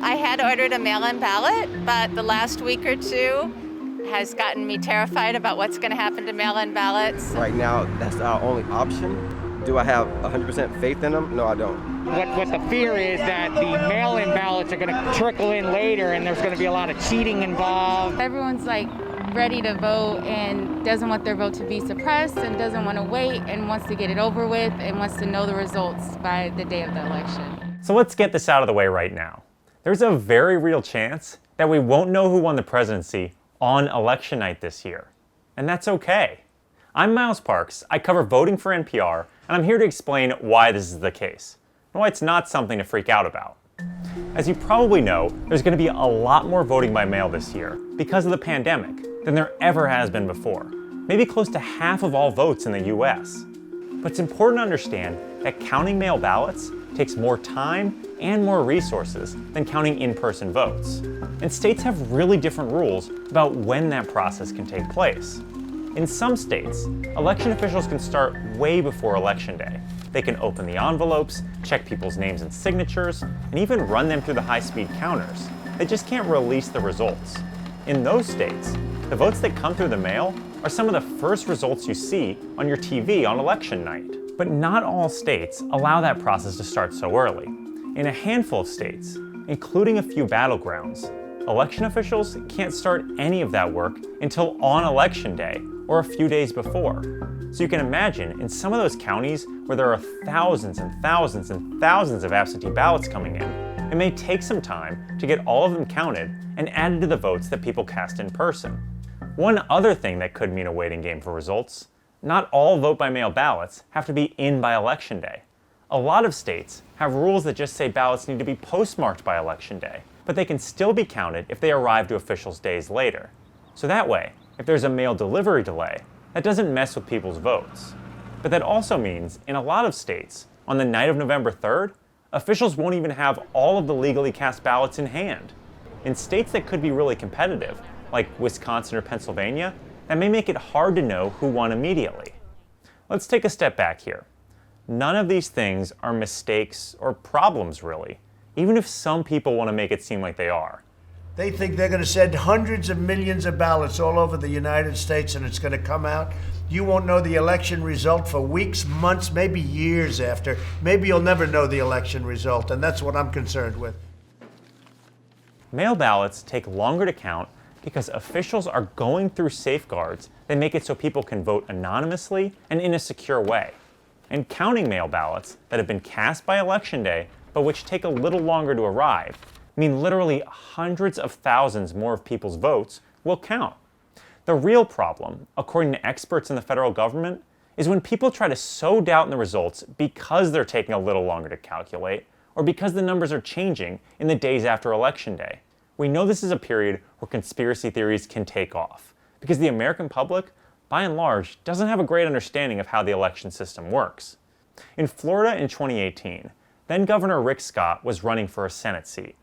I had ordered a mail-in ballot, but the last week or two has gotten me terrified about what's going to happen to mail-in ballots. Right now, that's our only option. Do I have 100% faith in them? No, I don't. What the fear is that the mail-in ballots are going to trickle in later and there's going to be a lot of cheating involved. Everyone's like ready to vote and doesn't want their vote to be suppressed and doesn't want to wait and wants to get it over with and wants to know the results by the day of the election. So let's get this out of the way right now. There's a very real chance that we won't know who won the presidency on election night this year. And that's okay. I'm Miles Parks, I cover voting for NPR, and I'm here to explain why this is the case, and why it's not something to freak out about. As you probably know, there's going to be a lot more voting by mail this year because of the pandemic than there ever has been before. Maybe close to half of all votes in the US. But it's important to understand that counting mail ballots takes more time and more resources than counting in-person votes. And states have really different rules about when that process can take place. In some states, election officials can start way before Election Day. They can open the envelopes, check people's names and signatures, and even run them through the high-speed counters. They just can't release the results. In those states, the votes that come through the mail are some of the first results you see on your TV on election night. But not all states allow that process to start so early. In a handful of states, including a few battlegrounds, election officials can't start any of that work until on election day or a few days before. So you can imagine in some of those counties where there are thousands and thousands and thousands of absentee ballots coming in, it may take some time to get all of them counted and added to the votes that people cast in person. One other thing that could mean a waiting game for results: not all vote-by-mail ballots have to be in by Election Day. A lot of states have rules that just say ballots need to be postmarked by Election Day, but they can still be counted if they arrive to officials days later. So that way, if there's a mail delivery delay, that doesn't mess with people's votes. But that also means, in a lot of states, on the night of November 3rd, officials won't even have all of the legally cast ballots in hand. In states that could be really competitive, like Wisconsin or Pennsylvania, that may make it hard to know who won immediately. Let's take a step back here. None of these things are mistakes or problems, really, even if some people want to make it seem like they are. They think they're going to send hundreds of millions of ballots all over the United States and it's going to come out. You won't know the election result for weeks, months, maybe years after. Maybe you'll never know the election result, and that's what I'm concerned with. Mail ballots take longer to count because officials are going through safeguards that make it so people can vote anonymously and in a secure way. And counting mail ballots that have been cast by Election Day, but which take a little longer to arrive, mean literally hundreds of thousands more of people's votes will count. The real problem, according to experts in the federal government, is when people try to sow doubt in the results because they're taking a little longer to calculate, or because the numbers are changing in the days after Election Day. We know this is a period where conspiracy theories can take off, because the American public, by and large, doesn't have a great understanding of how the election system works. In Florida in 2018, then Governor Rick Scott was running for a Senate seat.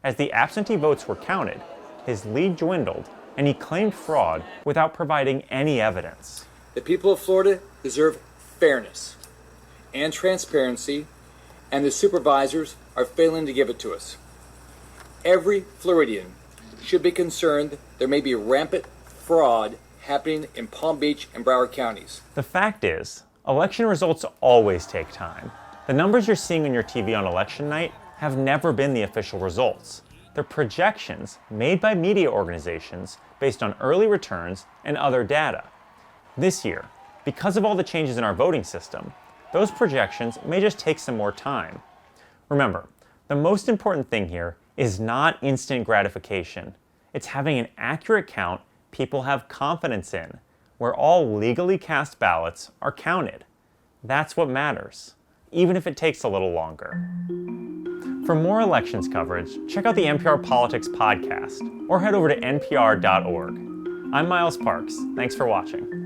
As the absentee votes were counted, his lead dwindled, and he claimed fraud without providing any evidence. The people of Florida deserve fairness and transparency, and the supervisors are failing to give it to us. Every Floridian should be concerned there may be rampant fraud happening in Palm Beach and Broward counties. The fact is, election results always take time. The numbers you're seeing on your TV on election night have never been the official results. They're projections made by media organizations based on early returns and other data. This year, because of all the changes in our voting system, those projections may just take some more time. Remember, the most important thing here is not instant gratification. It's having an accurate count people have confidence in, where all legally cast ballots are counted. That's what matters, even if it takes a little longer. For more elections coverage, check out the NPR Politics podcast or head over to npr.org. I'm Miles Parks. Thanks for watching.